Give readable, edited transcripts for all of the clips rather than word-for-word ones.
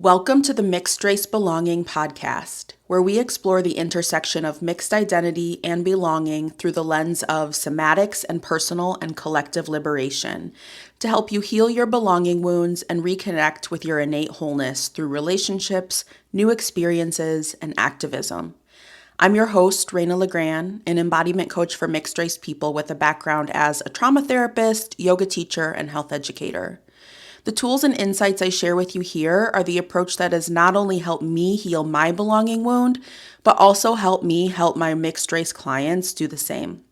Welcome to the Mixed Race Belonging podcast, where we explore the intersection of mixed identity and belonging through the lens of somatics and personal and collective liberation to help you heal your belonging wounds and reconnect with your innate wholeness through relationships, new experiences, and activism. I'm your host, Raina-bow, an embodiment coach for mixed race people with a background as a trauma therapist, yoga teacher, and health educator. The tools and insights I share with you here are the approach that has not only helped me heal my belonging wound, but also helped me help my mixed race clients do the same.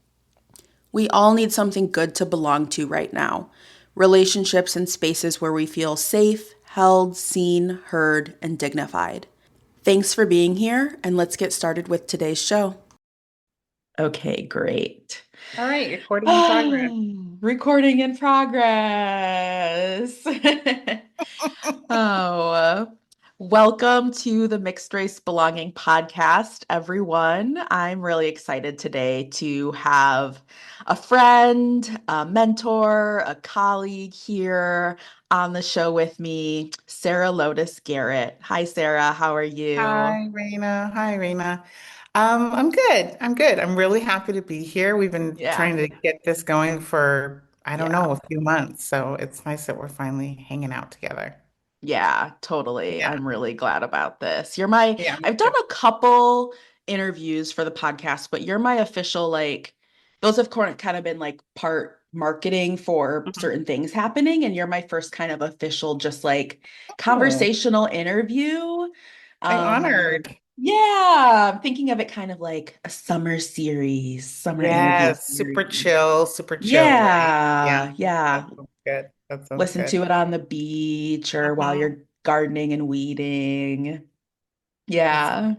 We all need something good to belong to right now. Relationships and spaces where we feel safe, held, seen, heard, and dignified. Thanks for being here, and let's get started with today's show. Okay, great. All right, recording in progress. Recording in progress. Oh, welcome to the Mixed Race Belonging podcast, everyone. I'm really excited today to have a friend, a mentor, a colleague here on the show with me, Sarah Lotus Garrett. Hi, Sarah. How are you? Hi, Raina. Hi, Raina. I'm good. I'm good. I'm really happy to be here. We've been Yeah, trying to get this going for, I don't yeah. know, a few months. So it's nice that we're finally hanging out together. Yeah, totally. Yeah. I'm really glad about this. Yeah, me I've done too. a couple interviews for the podcast, but you're my official, those have kind of been like part marketing for Mhm. certain things happening. And you're my first kind of official, just like Oh, conversational interview. I'm Um, honored. yeah, I'm thinking of it kind of like a summer series, summer interview Yes, series. super chill, right? Yeah, Yeah, that yeah. sounds good. That sounds Listen good. to it on the beach or while Uh-huh. you're gardening and weeding. That's Yeah.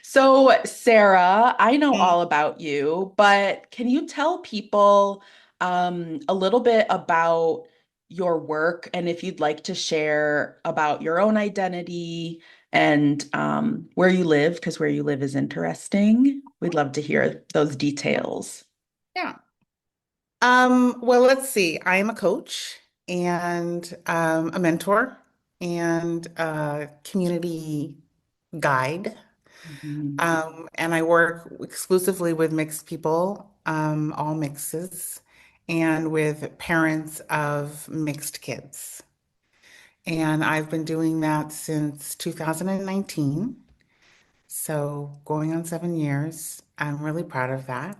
So, Sarah, I know Mm. all about you, but can you tell people a little bit about your work and if you'd like to share about your own identity and where you live, because where you live is interesting. We'd love to hear those details. Yeah. Well, let's see. I am a coach and a mentor and a community guide. Mhm. And I work exclusively with mixed people, all mixes, and with parents of mixed kids. And I've been doing that since 2019. So going on 7 years. I'm really proud of that.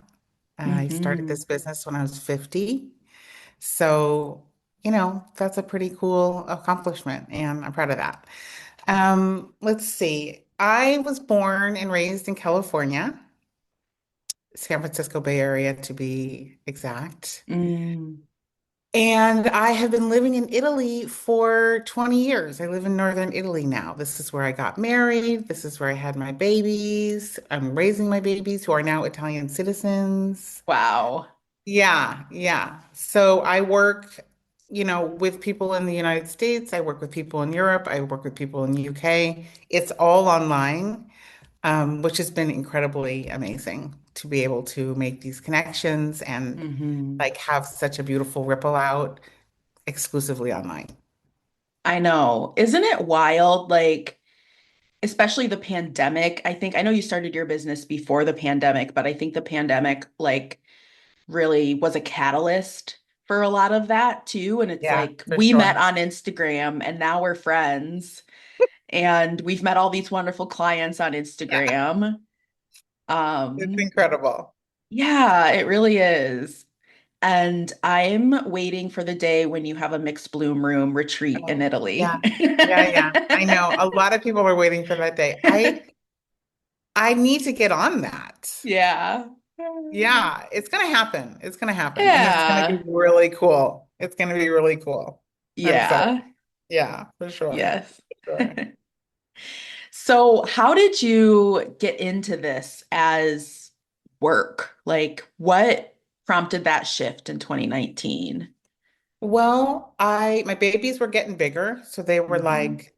I started Mhm. this business when I was 50. So, that's a pretty cool accomplishment, and I'm proud of that. Let's see. I was born and raised in California, San Francisco Bay Area to be exact. Mm. And I have been living in Italy for 20 years. I live in northern Italy now. This is where I got married. This is where I had my babies. I'm raising my babies who are now Italian citizens. Wow. Yeah, yeah. So I work, with people in the United States. I work with people in Europe. I work with people in the UK. It's all online, which has been incredibly amazing to be able to make these connections and Hmm. like have such a beautiful ripple out exclusively online. I know. Isn't it wild? Like, especially the pandemic. I know you started your business before the pandemic, but I think the pandemic, really was a catalyst for a lot of that too. And it's Yeah, like for we met sure. on Instagram and now we're friends and we've met all these wonderful clients on Yeah, Instagram. it's Um, incredible. yeah, it really is. And I'm waiting for the day when you have a mixed bloom room retreat in Oh, Italy. yeah. Yeah, yeah. I know. A lot of people are waiting for that day. I need to get on that. Yeah. Yeah, it's gonna happen. It's gonna happen. And it's gonna be Yeah. really cool. It's gonna be really cool. I'm excited. Yeah. Yeah, for sure. Yes. For sure. So, how did you get into this as work? Like, what prompted that shift in 2019? Well, my babies were getting bigger, so they were Mhm. like,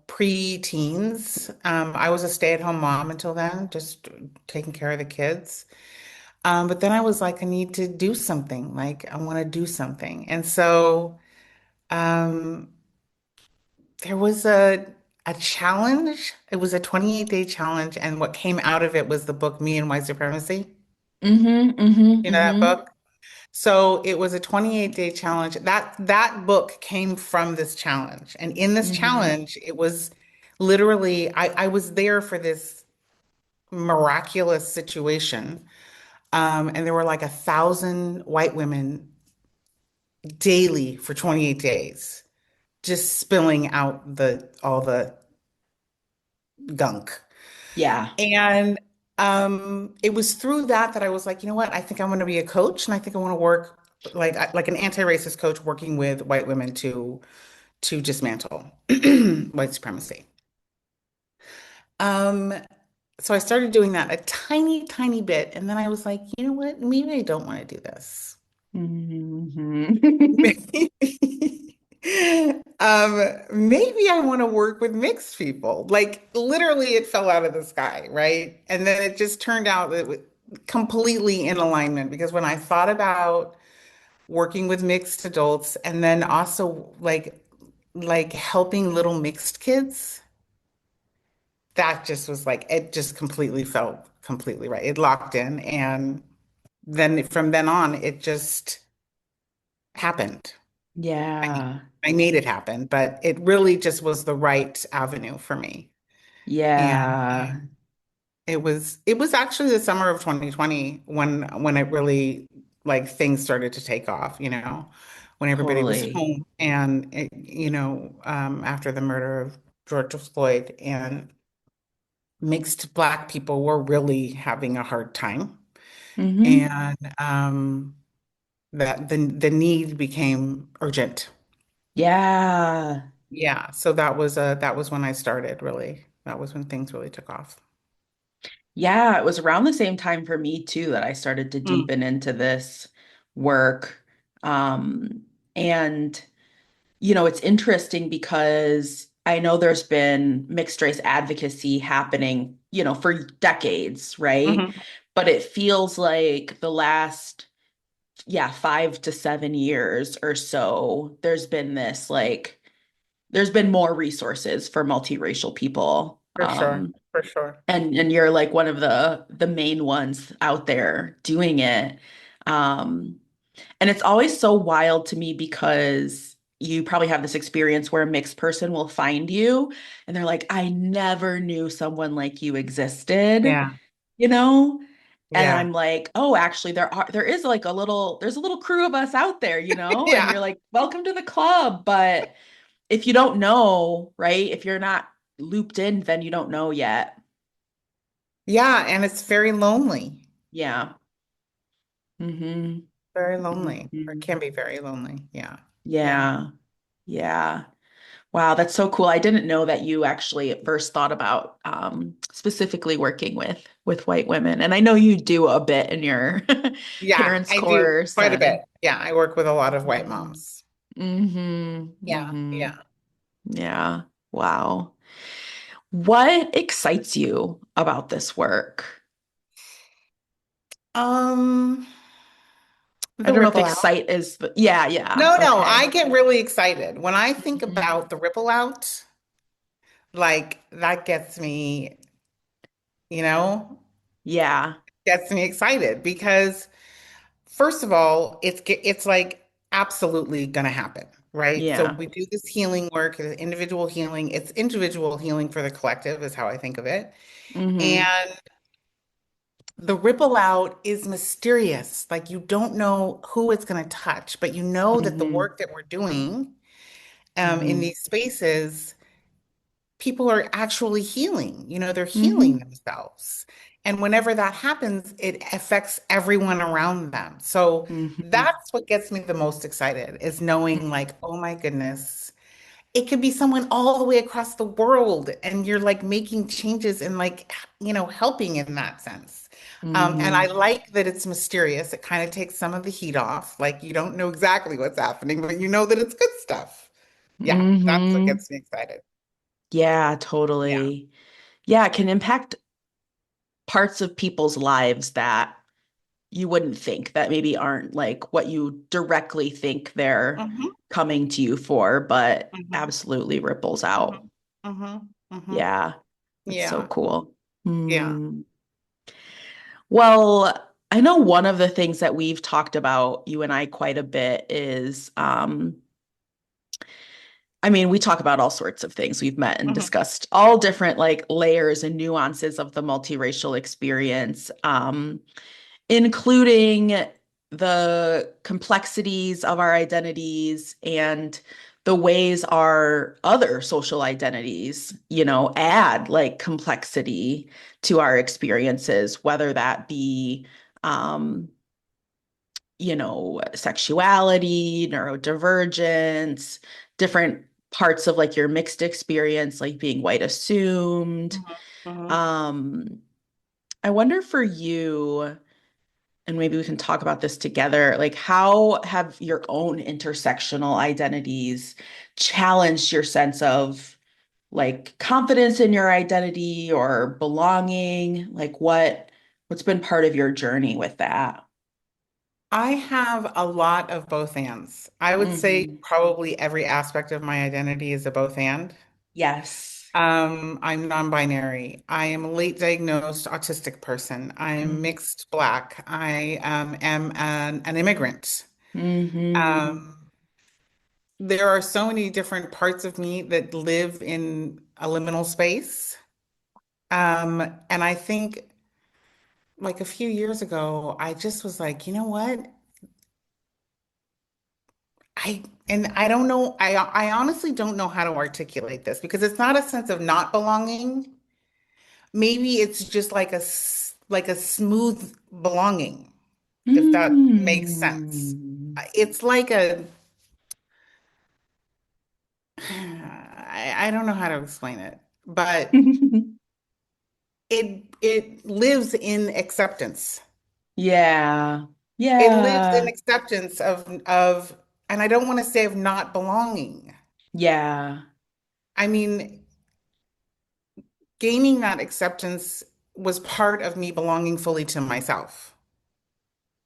pre-teens. I was a stay-at-home mom until then, just taking care of the kids. But then I was like, I need to do something. Like, I want to do something. And so, um, There was a challenge. It was a 28-day challenge, and what came out of it was the book Me and White Supremacy. Mm-hmm, mm-hmm, You know that mm-hmm, book? So it was a 28-day challenge. That book came from this challenge. And in this mm-hmm. challenge, it was literally I was there for this miraculous situation. And there were like 1,000 white women daily for 28 days, just spilling out the all the gunk. Yeah. And it was through that I was like, you know what? I think I want to be a coach, and I think I want to work like an anti-racist coach working with white women to dismantle white supremacy. Um, so I started doing that a tiny, tiny bit, and then I was like, you know what? Maybe I don't want to do this. Mm-hmm. Maybe I want to work with mixed people. Like literally it fell out of the sky, right? And then it just turned out that it was completely in alignment because when I thought about working with mixed adults and then also like helping little mixed kids, that just was like it just completely felt completely right. It locked in and then from then on it just happened. Yeah. I made it happen, but it really just was the right avenue for me. And Yeah. it was actually the summer of 2020 when it really like things started to take off, when everybody was Totally. home and after the murder of George Floyd and mixed Black people were really having a hard time. Mm-hmm. And that the need became urgent. Yeah. Yeah, so that was when I started really. That was when things really took off. Yeah, it was around the same time for me too that I started to Mm, deepen into this work. Um, and it's interesting because I know there's been mixed race advocacy happening, for decades, right? mhm, But it feels like the last, yeah, 5 to 7 years or so, there's been more resources for multiracial people. for sure, for sure. And you're like one of the main ones out there doing it. Um, and it's always so wild to me because you probably have this experience where a mixed person will find you and they're like, I never knew someone like you existed, Yeah, you know? And yeah, I'm like, oh, actually there is like there's a little crew of us out there, and yeah, you're like, welcome to the club. But if you don't know, right? If you're not looped in, then you don't know yet. yeah. And it's very lonely, Yeah. Mm-hmm. very lonely, or it Mm-hmm. can be very lonely. Yeah, yeah, Yeah. Yeah. Wow, that's so cool. I didn't know that you actually at first thought about specifically working with white women. And I know you do a bit in your yeah. parents' I do course quite a bit. and Yeah, I work with a lot of white yeah. moms. Mm-hmm. Yeah, Mm-hmm. yeah. Yeah. Wow. What excites you about this work? Um, I the don't know if ripple out. excite is, yeah, yeah. No, no, I Okay. get really excited when I think Mhm. about the ripple out. Like that you know, Yeah. gets me excited because first of all, it's like absolutely gonna happen, right? So Yeah. we do this healing work, individual healing. It's individual healing for the collective is how I think of it. Mm-hmm. And the ripple out is mysterious. Like you don't know who it's gonna touch, but you know that the Mm-hmm. work that we're doing in Mm-hmm. these spaces people are actually healing. They're healing Mm-hmm. themselves. And whenever that happens, it affects everyone around them. So Mm-hmm. that's what gets me the most excited is knowing like, oh my goodness, it could be someone all the way across the world and you're like making changes and like, helping in that sense. And I Mm-hmm. like that it's mysterious. It kind of takes some of the heat off. Like you don't know exactly what's happening, but you know that it's good stuff. Yeah, that's what Mm-hmm. gets me excited. Yeah, Yeah. totally. Yeah, it can impact parts of people's lives that you wouldn't think that maybe aren't like what you directly think they're Hmm. coming to you for, but Hmm. absolutely ripples out. Hmm. Hmm. Hmm. Yeah, that's so Yeah. cool. Yeah. Hmm. Well, I know one of the things that we've talked about, you and I, quite a bit is, I mean, we talk about all sorts of things. We've met and Hmm. discussed all different like layers and nuances of the multiracial experience, including the complexities of our identities and the ways our other social identities, add like complexity to our experiences, whether that be, um, sexuality, neurodivergence, different parts of like your mixed experience, like being white assumed. Hmm. Hmm. Um, I wonder for you, and maybe we can talk about this together, like how have your own intersectional identities challenged your sense of like confidence in your identity or belonging? Like what's been part of your journey with that? I have a lot of both ands. I would say Hmm. probably every aspect of my identity is a both and. Yes. I'm non-binary. I am a late diagnosed autistic person. I'm mixed Black. I am an immigrant. Mm-hmm. Um, there are so many different parts of me that live in a liminal space. And I think like a few years ago, I just was like, you know what? I don't know, I honestly don't know how to articulate this because it's not a sense of not belonging. Maybe it's just like like a smooth belonging, if that makes sense. Mm. It's like a I don't know how to explain it, but it lives in acceptance. Yeah. It lives in Yeah. acceptance of, and I don't want to say of not belonging. Yeah. I mean, gaining that acceptance was part of me belonging fully to myself,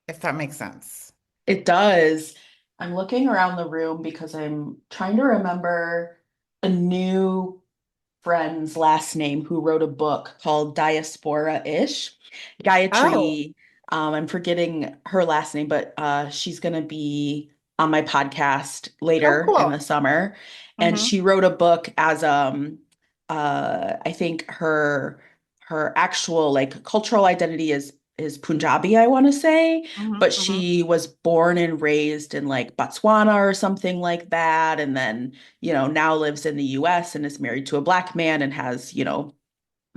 if that makes sense. It does. I'm looking around the room because I'm trying to remember a new friend's last name who wrote a book called Diaspora-ish. Oh, Gayatri, I'm forgetting her last name, but she's going to be on my podcast oh, later in the cool. summer. And Mm-hmm. she wrote a book as I think her actual like cultural identity is Punjabi, I want to say, Mm-hmm. but Mm-hmm. she was born and raised in like Botswana or something like that, and then now lives in the US and is married to a black man and has,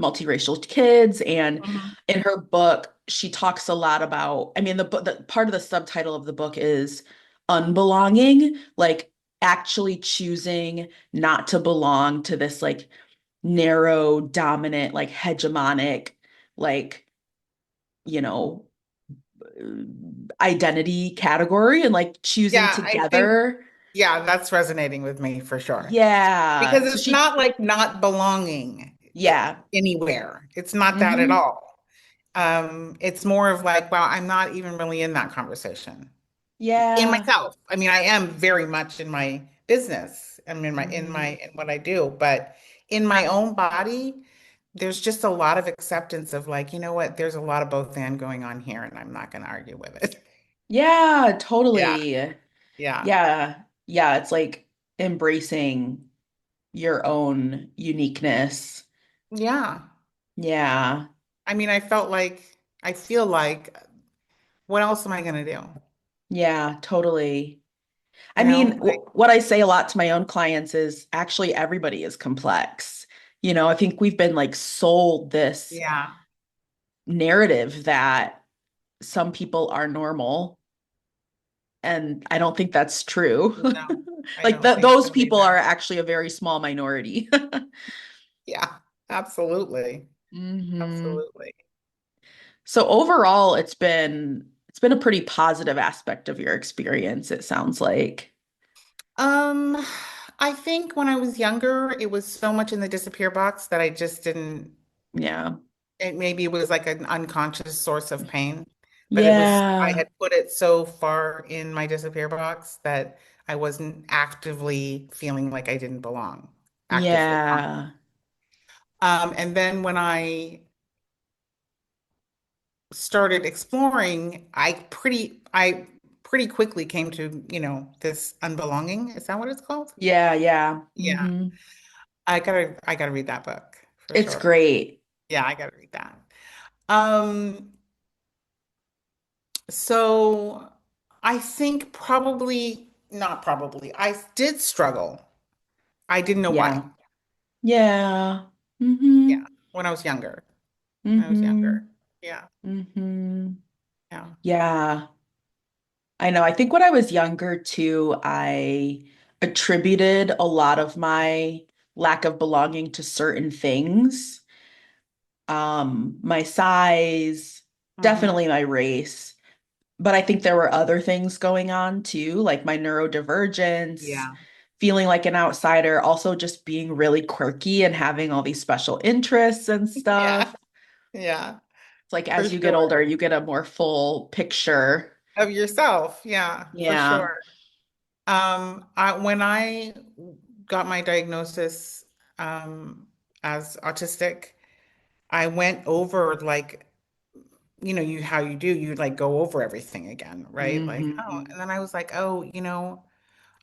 multiracial kids. And Mm-hmm. in her book, she talks a lot about, I mean, the part of the subtitle of the book is unbelonging, like actually choosing not to belong to this like narrow, dominant, like hegemonic, like, you know, identity category and like choosing Yeah, I think, together. yeah, that's resonating with me for sure. Because Yeah. So it's she, not like not belonging yeah. anywhere. It's not that at Hmm. all. It's more of like, wow, I'm not even really in that conversation. In Yeah. myself. I mean, I am very much in my business. I'm Hmm. in what I do, but in my own body, there's just a lot of acceptance of like, you know what, there's a lot of both and going on here, and I'm not going to argue with it. Yeah, Yeah, totally. yeah, Yeah. Yeah. It's like embracing your own uniqueness. yeah. Yeah. I mean, I feel like, what else am I going to do? Yeah, totally. I You mean, know, like, what I say a lot to my own clients is actually everybody is complex. I think we've been like sold this yeah, narrative that some people are normal, and I don't think that's true. no, I Like don't think those so people are either. actually a very small minority. Yeah, absolutely. Hmm. Absolutely. So overall, it's been a pretty positive aspect of your experience, it sounds like. Um, I think when I was younger, it was so much in the disappear box that I just didn't, Yeah. maybe it was like an unconscious source of pain. but I Yeah. had put it so far in my disappear box that I wasn't actively feeling like I didn't belong, actively. Yeah. And then when I started exploring, I pretty quickly came to, this unbelonging. Is that what it's called? Yeah. Yeah. Yeah. I gotta read that book for It's sure. great. Yeah, I gotta read that. Um, so I think not probably, I did struggle. I didn't know why. Yeah. Yeah. Yeah, Mm-hmm. when I was younger. When I was Mm-hmm. younger. Yeah, Mm-hmm. yeah. Yeah. I know. I think when I was younger too, I attributed a lot of my lack of belonging to certain things. My size, Hmm. definitely my race. But I think there were other things going on too, like my neurodivergence, Yeah. feeling like an outsider, also just being really quirky and having all these special interests and Yeah. stuff. Yeah, It's like for as you get sure. older, you get a more full picture. Of yourself. Yeah, for Yeah. sure. When I got my diagnosis as autistic, I went over like, how you do, you like go over everything again, right? Like, oh, Hmm. and then I was like, oh,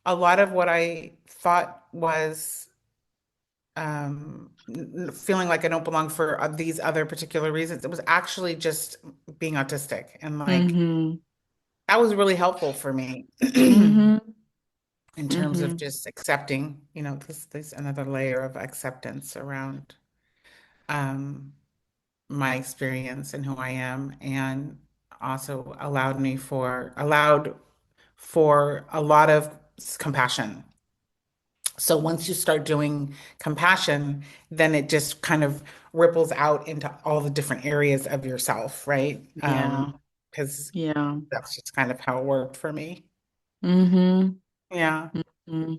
a lot of what I thought was feeling like I don't belong for these other particular reasons, it was actually just being autistic. And like, Hmm. that was really helpful for me. Hmm. In terms of Hmm. just accepting, this another layer of acceptance around um, my experience and who I am, and also allowed for a lot of compassion. So once you start doing compassion, then it just kind of ripples out into all the different areas of yourself, right? Yeah. Because Yeah. that's just kind of how it worked for me. Hmm. Yeah. Hmm.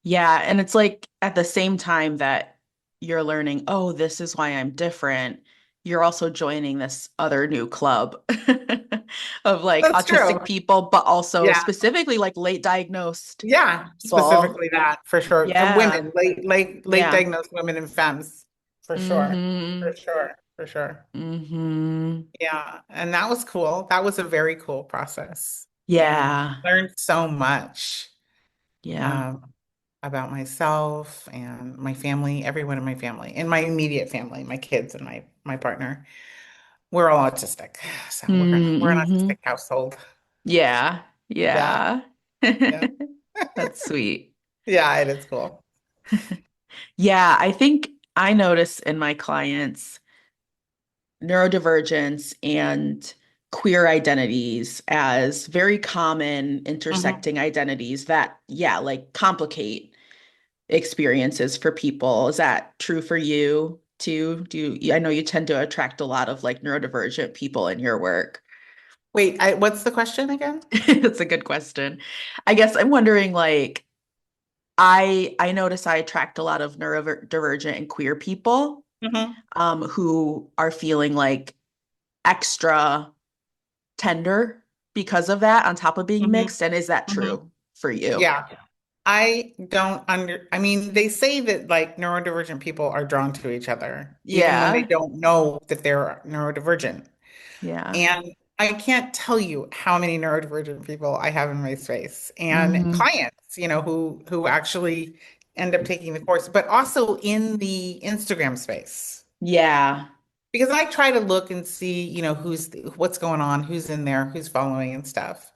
Yeah. And it's like at the same time that you're learning, oh, this is why I'm different, you're also joining this other new club of like That's true. autistic people, but also Yeah. specifically like late diagnosed Yeah, people. specifically that for sure. And Yeah. women, late Yeah. diagnosed women and femmes, for sure. For Hmm. sure. For sure. Hmm. Yeah. And that was cool. That was a very cool process. And Yeah. learned so much Yeah. um, about myself and my family, everyone in my family, in my immediate family, my kids and my partner. We're all autistic. So we're an Mm-hmm. autistic household. Yeah. Yeah. Yeah. Yeah. That's sweet. Yeah, it is cool. Yeah, I think I notice in my clients neurodivergence and queer identities as very common Mhm. intersecting identities that, yeah, like complicate experiences for people. Is that true for you too? I know you tend to attract a lot of like neurodivergent people in your work. Wait, what's the question again? It's a good question. I guess I'm wondering like I notice I attract a lot of neurodivergent and queer people Hmm. who are feeling like extra tender because of that on top of being Hmm. mixed. And is that Hmm. true for you? Yeah. I mean, they say that like neurodivergent people are drawn to each other, even when they Yeah. don't know that they're neurodivergent. Yeah. And I can't tell you how many neurodivergent people I have in my space and Hmm. clients, who actually end up taking the course, but also in the Instagram space. Yeah. Because I try to look and see, what's going on, who's in there, who's following and stuff.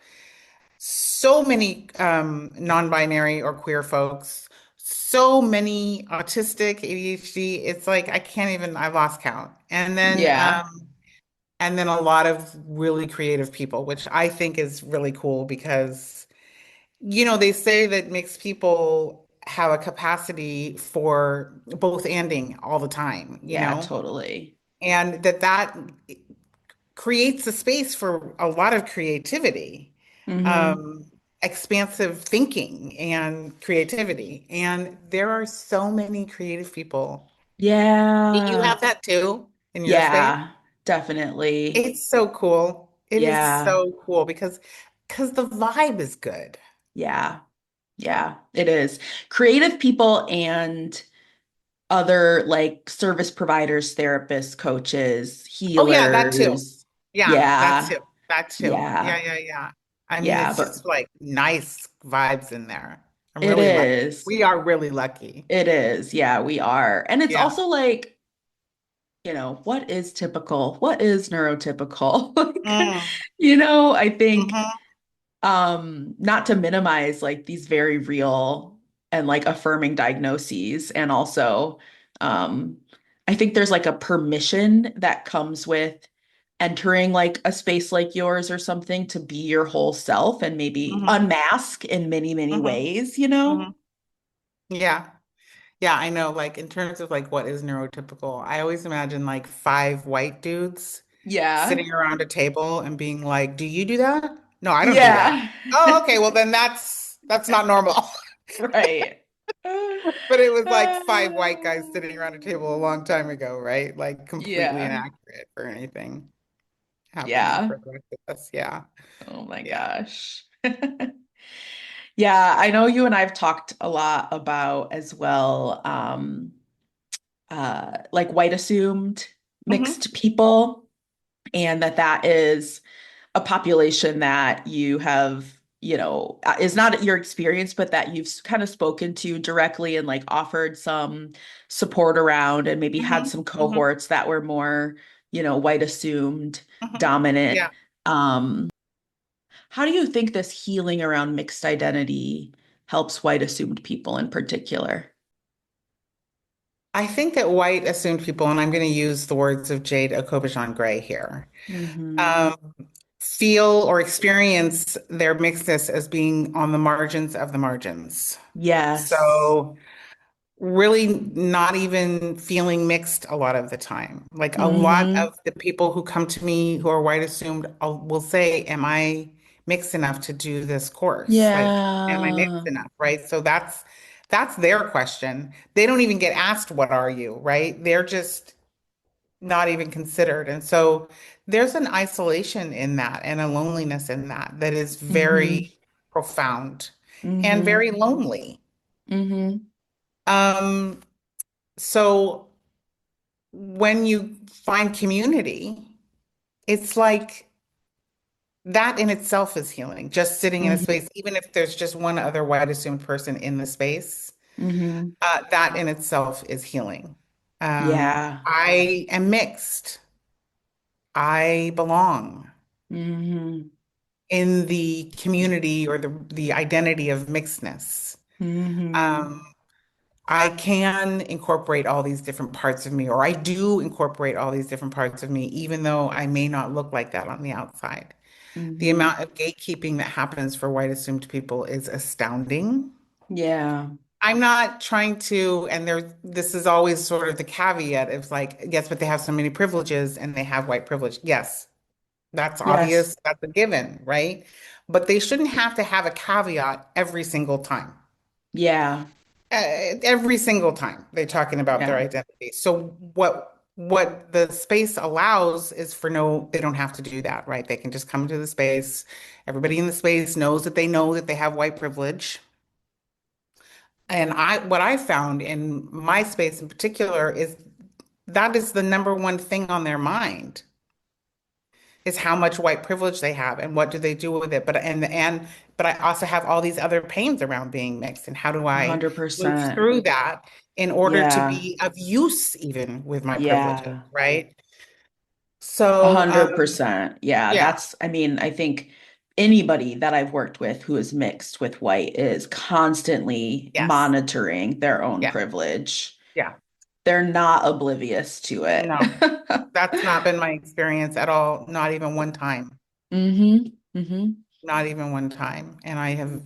So many non-binary or queer folks, so many autistic, ADHD. It's like I lost count. Yeah. And then a lot of really creative people, which I think is really cool because, they say that mixed people have a capacity for both anding all the time, Yeah, totally. and that creates a space for a lot of creativity, Hmm. um, expansive thinking and creativity. And there are so many creative people. Do you Yeah. have that too in your space? Yeah. definitely. It's so cool. It is Yeah. so cool because the vibe is good. Yeah. Yeah, it is. Creative people and other like service providers, therapists, coaches, Oh yeah, that too. healers. Yeah, that Yeah. too. That too. Yeah, Yeah. yeah, yeah. I mean, Yeah, it's but just like nice vibes in there. I'm it really lucky. is. We are really lucky. It is. Yeah, we are. And it's Yeah. also like, what is typical? What is neurotypical? Like, Mm, I think hmm not to minimize like these very real and like affirming diagnoses. And also, um, I think there's like a permission that comes with entering like a space like yours or something to be your whole self and maybe hmm unmask in many, many hmm ways, you know? hmm Yeah. Yeah, I know. Like in terms of like what is neurotypical, I always imagine like five white dudes Yeah. sitting around a table and being like, "Do you do that?" No, I don't do that. Yeah. Oh, okay. Well, then that's not normal. Right. But it was like five white guys sitting around a table a long time ago, right? Like completely Yeah. inaccurate for anything happening Yeah. for the rest of us. Yeah. Oh my Yeah. gosh. Yeah, I know you and I've talked a lot about as well, like white assumed hmm mixed people, and that is a population that you have, is not your experience, but that you've kind of spoken to directly and like offered some support around, and maybe had hmm some hmm cohorts that were more, white assumed, hmm dominant. Yeah. How do you think this healing around mixed identity helps white assumed people in particular? I think that white assumed people, and I'm going to use the words of Jade Okobeshan Gray here, Hmm. um, feel or experience their mixedness as being on the margins of the margins. Yes. So really not even feeling mixed a lot of the time. Like a lot Hmm. of the people who come to me who are white assumed will say, "Am I mixed enough to do this course? Like, am I mixed Yeah. enough?" Right? So that's their question. They don't even get asked, "What are you?" Right? They're just not even considered. And so there's an isolation in that and a loneliness in that that is Hmm. very profound and Hmm. very lonely. Hmm. Um, so when you find community, it's like that in itself is healing. Just sitting in a Hmm. space, even if there's just one other white assumed person in the space, Hmm. that in itself is healing. Yeah. I am mixed. I belong Hmm. in the community or the identity of mixedness. Hmm. Um, I can incorporate all these different parts of me, or I do incorporate all these different parts of me, even though I may not look like that on the outside. The Hmm. amount of gatekeeping that happens for white assumed people is astounding. Yeah. I'm not trying to, and this is always sort of the caveat of like, yes, but they have so many privileges and they have white privilege. Yes, that's Yes. obvious. That's a given, right? But they shouldn't have to have a caveat every single time. Yeah. Every single time they're talking about their Yeah. identity. So what the space allows is for no, they don't have to do that, right? They can just come into the space. Everybody in the space knows that they know that they have white privilege. And what I found in my space in particular is that is the number one thing on their mind is how much white privilege they have and what do they do with it. But I also have all these other pains around being mixed and how do I move 100%. through that in order to Yeah. be of use even with my privileges, Yeah. right? A So hundred percent. Yeah, yeah, I mean, I think anybody that I've worked with who is mixed with white is constantly yes, monitoring their own yeah, privilege. yeah. They're not oblivious to it. No, that's not been my experience at all, not even one time. Hmm. Hmm. Not even one time. And I have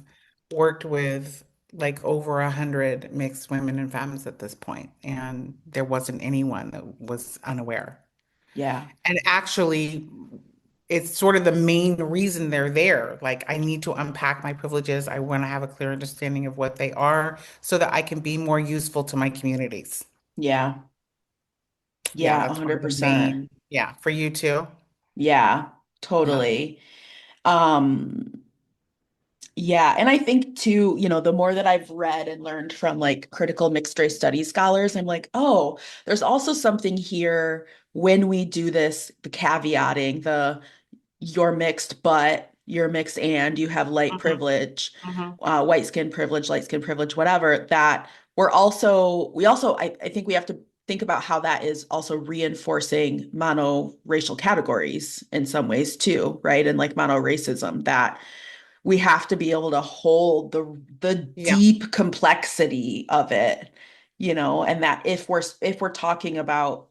worked with like over 100 mixed women and femmes at this point, and there wasn't anyone that was unaware. Yeah. And actually, it's sort of the main reason they're there. Like, I need to unpack my privileges. I want to have a clear understanding of what they are so that I can be more useful to my communities. Yeah. Yeah, Yeah, a that's one hundred of the percent. main, Yeah, for you too. Yeah, Yeah. totally. Um, yeah, and I think too, the more that I've read and learned from like critical mixed race studies scholars, I'm like, oh, there's also something here when we do this, the caveating, the you're mixed, but you're mixed and you have light Hmm. privilege, Hmm. white skin privilege, light skin privilege, whatever, that we also, I think we have to think about how that is also reinforcing monoracial categories in some ways too, right? And like monoracism, that we have to be able to hold the Yeah. deep complexity of it, and that if we're talking about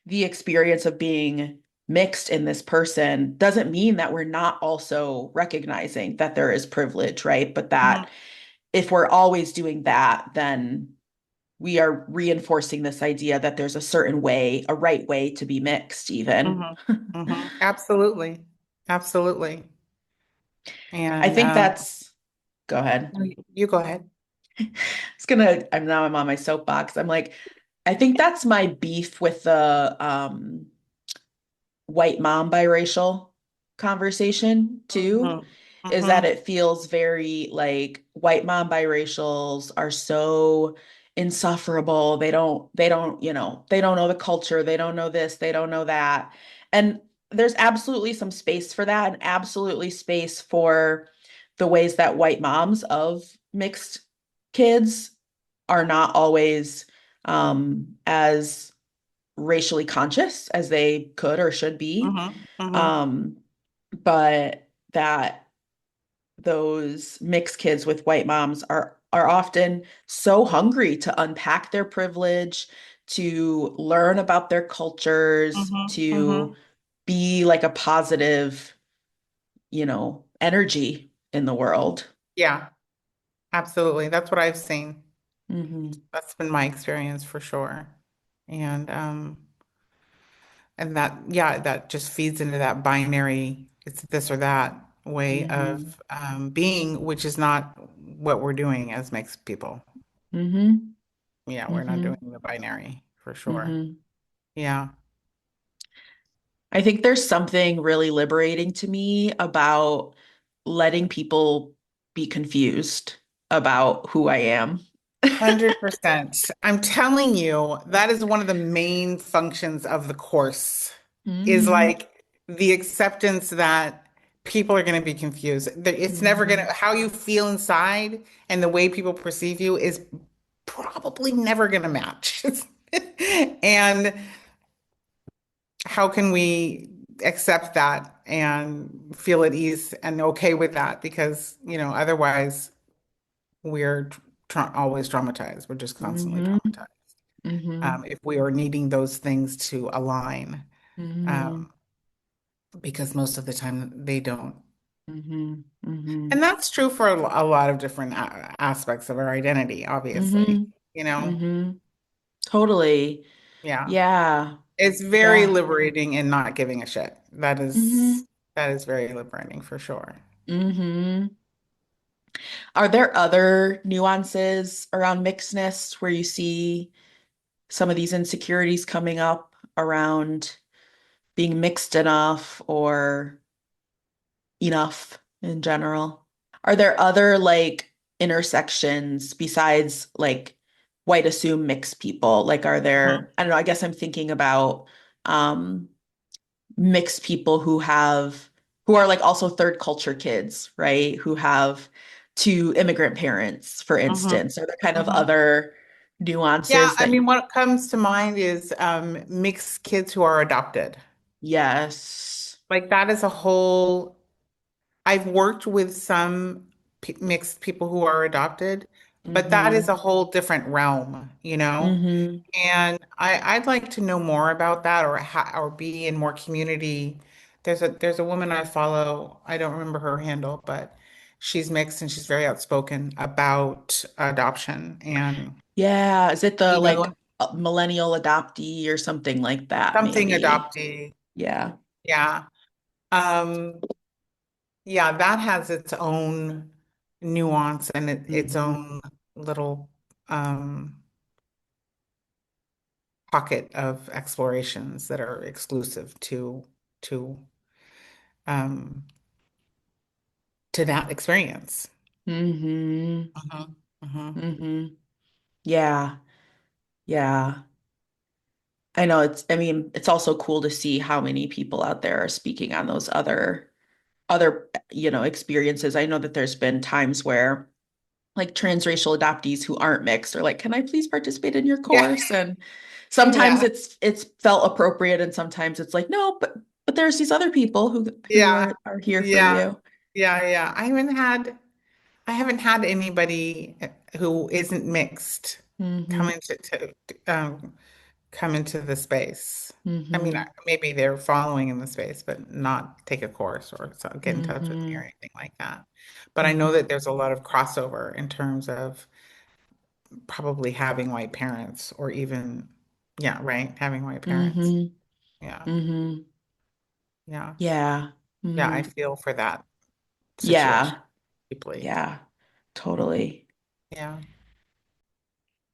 the experience of being mixed in this person doesn't mean that we're not also recognizing that there is privilege, right? But Hmm. that if we're always doing that, then we are reinforcing this idea that there's a certain way, a right way to be mixed, even. Hmm. Hmm. Absolutely. Absolutely. I And think that's, go ahead. you go ahead. I'm on my soapbox. I'm like, I think that's my beef with the white mom biracial conversation too, Hmm. is that Hmm. it feels very like white mom biracials are so insufferable. They don't know the culture, they don't know this, they don't know that. And there's absolutely some space for that, and absolutely space for the ways that white moms of mixed kids are not always as racially conscious as they could or should be. Hmm. Hmm. Um, but that those mixed kids with white moms are often so hungry to unpack their privilege, to learn about their cultures, Hmm. to Hmm. be like a positive, energy in the world. Yeah, absolutely. That's what I've seen. Hmm. That's been my experience for sure. And and that, yeah, that just feeds into that binary, it's this or that way of Hmm. being, which is not what we're doing as mixed people. Hmm. Yeah, we're not doing Hmm. the binary for sure. Hmm. Yeah. I think there's something really liberating to me about letting people be confused about who I am. 100%. I'm telling you, that is one of the main functions of the course, is Hmm. like the acceptance that people are going to be confused. That it's never going Hmm. to, how you feel inside and the way people perceive you is probably never going to match. And how can we accept that and feel at ease and okay with that? Because, otherwise we're always traumatized. We're just constantly Hmm. traumatized. Hmm. If we are needing those things to align, Hmm. um, because most of the time they don't. Hmm. Hmm. And that's true for a lot of different aspects of our identity, obviously. Hmm. Hmm. Totally. Yeah. Yeah. It's very Yeah. liberating and not giving a shit. Hmm. That is very liberating for sure. Hmm. Are there other nuances around mixedness where you see some of these insecurities coming up around being mixed enough or enough in general? Are there other like intersections besides like white assume mixed people? Like, are Mhm. there, I don't know, I guess I'm thinking about um mixed people who are like also third culture kids, right? Who have two immigrant parents, for Mhm. instance. Are there kind of Mhm. other Yeah, nuances I that, mean, what comes to mind is mixed kids who are adopted. yes. Like that is a whole I've worked with some p mixed people who are adopted, but that is Mm-hmm. a whole different realm, you know? Mm-hmm. And I'd like to know more about that or be in more community. There's a woman I follow, I don't remember her handle, but she's mixed and she's very outspoken about adoption and, Yeah. Is it the you know, like millennial adoptee or something like that, something maybe? adoptee. Yeah. Yeah. Um, yeah, that has its own nuance and its Mm-hmm. own little um pocket of explorations that are exclusive to um to that experience. Mm-hmm. Mhm, mhm. Mm-hmm. Yeah. Yeah. I know I mean, it's also cool to see how many people out there are speaking on those other experiences. I know that there's been times where like transracial adoptees who aren't mixed are like, can I please participate in your Yeah, course? And sometimes yeah, it's felt appropriate and sometimes it's like, no, but there's these other people who yeah, are here for yeah, you. yeah. I haven't had anybody who isn't mixed come Mm-hmm. into um come into the space. I mean, Mm-hmm. maybe they're following in the space, but not take a course or get in touch with me or Mm-hmm. anything like that. But I know Mm-hmm. that there's a lot of crossover in terms of probably having white parents or even, yeah, right, having white parents. Mm-hmm. Yeah, Mm-hmm. yeah, Yeah. yeah. I Mm-hmm. feel for that situation Yeah. deeply. Yeah. Totally. Yeah.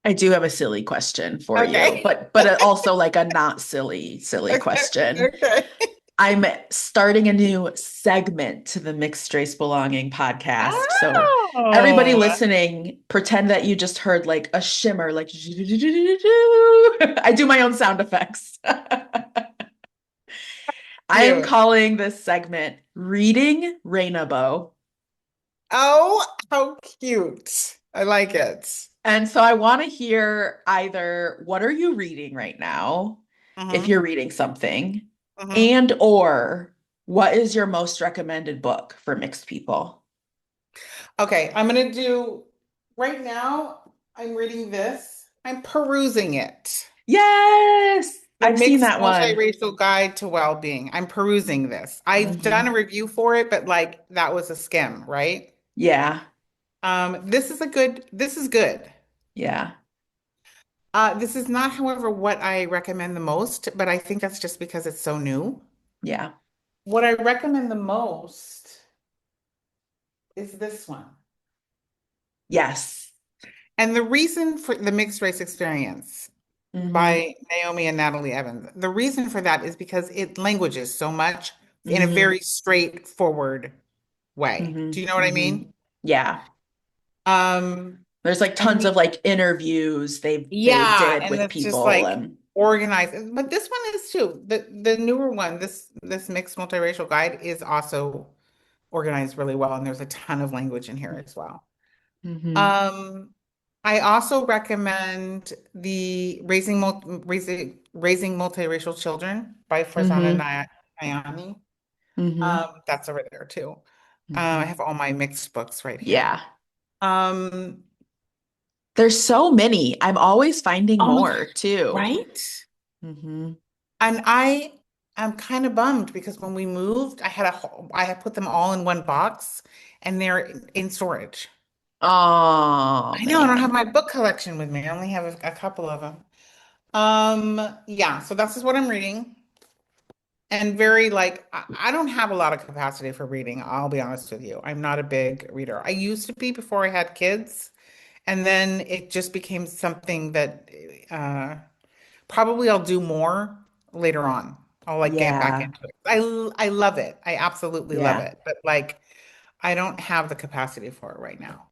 I do have a silly question for you, Okay. but also like a not silly Okay. question. Okay. I'm starting a new segment to the Mixed Race Belonging podcast. So everybody Oh, listening, pretend that you just heard like a shimmer, like I do my own sound effects. I am cute. calling this segment Reading Raina-bow. Oh, how cute. I like it. And so I want to hear either what are you reading right now, if Mm-hmm. you're reading something, Mm-hmm. and or what is your most recommended book for mixed people? Okay, I'm gonna do right now. I'm reading this. I'm perusing it. Yes, The I've seen Mixed that one. Multiracial Guide to Wellbeing. I'm perusing this. I've done Hmm. a review for it, but like that was a skim, right? Yeah, This is good. yeah, This is not, however, what I recommend the most, but I think that's just because it's so new. yeah. What I recommend the most is this one. Yes. And the reason for the mixed race experience Hmm. by Naomi and Natalie Evans, the reason for that is because it languages so much in a Hmm. very straightforward way. Hmm. Do you know what I Hmm. mean? Yeah. Um, There's like and tons of like interviews they yeah, did and with it's just people like and organized. But this one is too. The newer one, this mixed multiracial guide is also organized really well, and there's a ton of language in here as well. hmm. Um, I also recommend the Raising Multiracial Children by Farzana Hmm. Nayani. Hmm. That's over there too. I Hmm. have all my mixed books right here. Yeah. Um, There's so many. I'm always finding oh my more gosh, too. right? Hmm. And I am kind of bummed because when we moved, I had put them all in one box and they're in storage. Oh I know I don't have man. my book collection with me. I only have a couple of them. Yeah, so this is what I'm reading. And very like I don't have a lot of capacity for reading, I'll be honest with you. I'm not a big reader. I used to be before I had kids, and then it just became something that uh probably I'll do more later on. I'll like get back Yeah. into it. I love it. I absolutely love Yeah. it. But like I don't have the capacity for it right now.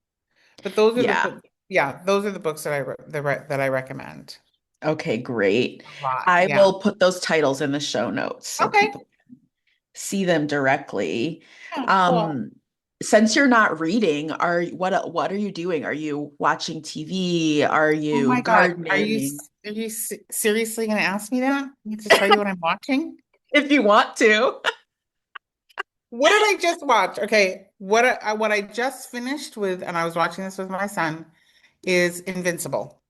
But those are the Yeah. books, yeah, those are the books that that I recommend Okay, great. a lot. I Yeah. will put those titles in the show notes so Okay. people see them directly. Yeah, cool. Um, since you're not reading, what are you doing? Are you watching TV? Are Oh you my God. gardening? Are you seriously going to ask me that? I need to tell you what I'm watching? If you want to. What did I just watch? Okay, what I just finished with, and I was watching this with my son, is Invincible.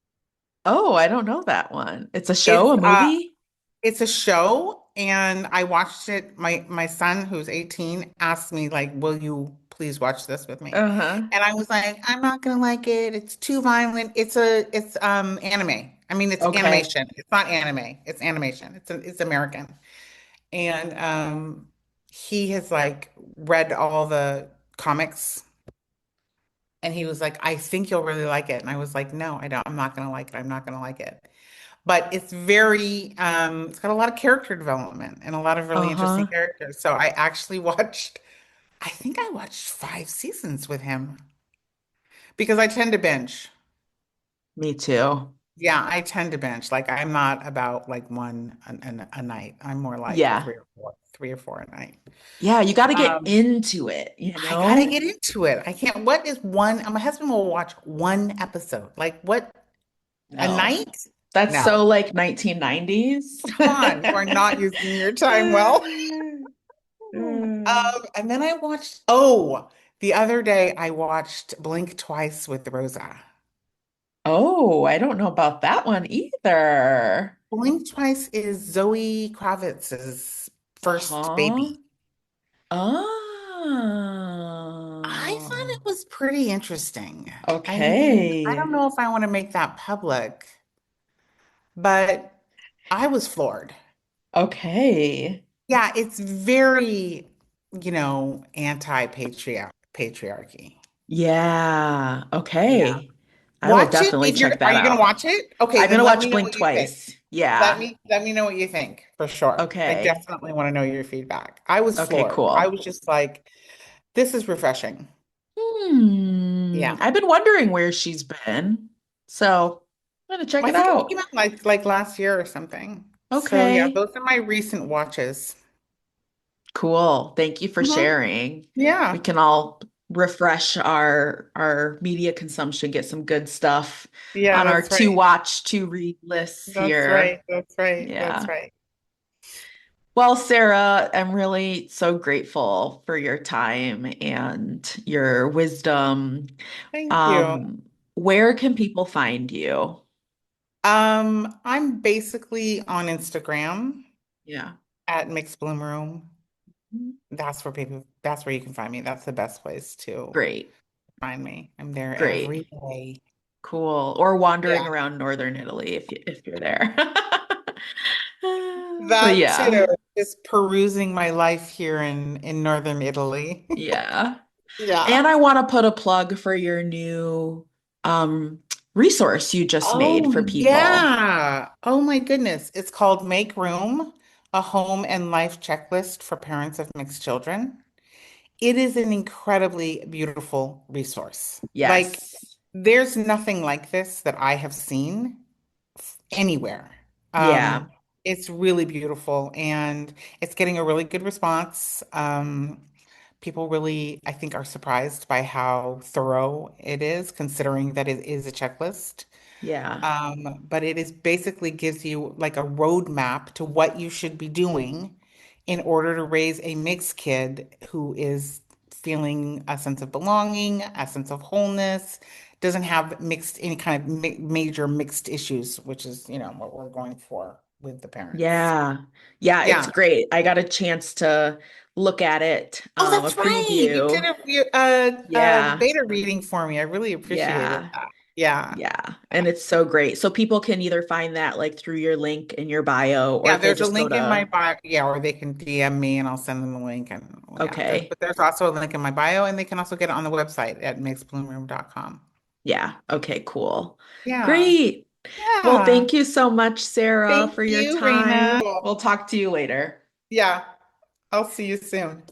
Oh, I don't know that one. It's a show, It's a movie? it's a show, and I watched it. My son, who's 18, asked me like, "Will you please watch this with me?" Uh-huh. And I was like, "I'm not gonna like it. It's too violent. It's anime. I mean, it's Okay. animation. It's not anime. It's animation. It's American." And he has like read all the comics, and he was like, "I think you'll really like it." And I was like, "No, I don't. I'm not gonna like it. I'm not gonna like it." but it's got a lot of character development and a lot of really interesting Uh-huh. characters. So I actually watched, I think I watched 5 seasons with him because I tend to binge. Me too. Yeah, I tend to binge. Like I'm not about like one a night. I'm more like Yeah. 3 or 4 a night. Yeah, you got to get Um, into it, you I gotta know? get into it. I can't. What is one? My husband will watch one episode. Like what? A No. night? That's No. so like 1990s. Come on, you are not using your time well. And then I watched. Oh, the other day I watched Blink Twice with Rosa. Oh, I don't know about that one either. Blink Twice is Zoe Kravitz's first Uh-huh. baby. I thought Oh. it was pretty interesting. I mean, I don't Okay. know if I want to make that public, but I was floored. Okay. Yeah, it's very, anti-patriarchy. Yeah. Yeah. Okay. I will Watch it definitely if check are that you gonna out. watch it? Okay, I'm then gonna let watch me know Blink what you think. twice. Let Yeah. me let me know what you think for sure. I Okay. definitely want to know your feedback. I was Okay, floored. I cool. was just like, this is refreshing. Yeah. I've been wondering where she's been. So I'm gonna check I it think it out. came out like last year or something. So yeah, Okay. those are my recent watches. Cool. Thank you for Mhm. sharing. We Yeah. can all refresh our media consumption, get some good stuff Yeah, on our that's to right. watch, to read lists That's here. right. That's right. That's Yeah. right. Well, Sarah, I'm really so grateful for your time and your wisdom. Thank you. Um, where can people find you? I'm basically on Instagram Yeah. at Mixed Bloom Room. That's where you can find me. That's the best place to Great. find me. I'm there Great. every day. Cool. Or wandering Yeah. around northern Italy if you're there. But That too, yeah. just perusing my life here in northern Italy. Yeah. Yeah. And I want to put a plug for your new um resource you just made Oh, for people. yeah. Oh my goodness. It's called Make Room, a home and life checklist for parents of mixed children. It is an incredibly beautiful resource. Like, Yes. there's nothing like this that I have seen anywhere. Yeah. It's really beautiful and it's getting a really good response. People really, I think, are surprised by how thorough it is, considering that it is a checklist. Yeah. But it is basically gives you like a roadmap to what you should be doing in order to raise a mixed kid who is feeling a sense of belonging, a sense of wholeness, doesn't have mixed any kind of major mixed issues, which is, what we're going for with the parents. Yeah. Yeah, it's Yeah. great. I got a chance to look at it, Oh, a that's right. You did preview. a Yeah. beta reading for me. I really appreciated Yeah. that. Yeah. Yeah. And it's so great. So people can either find that like through your link in your bio or Yeah, if they there's a just go link in my to, bio. Yeah, or they can DM me and I'll send them the link. And yeah, okay. there's also a link in my bio, and they can also get it on the website at mixedbloomroom.com. Yeah. Okay, cool. Yeah. Great. Well, Yeah. thank you so much, Sarah, Thank for your you, Raina. time. We'll talk to you later. Yeah, I'll see you soon.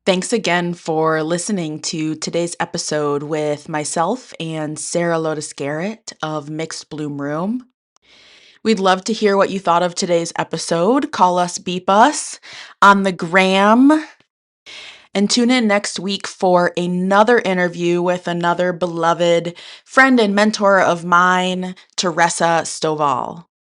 Thanks again for listening to today's episode with myself and Sarah Lotus Garrett of Mixed Bloom Room. We'd love to hear what you thought of today's episode. Call us, beep us on the gram. And tune in next week for another interview with another beloved friend and mentor of mine, Teresa Stovall.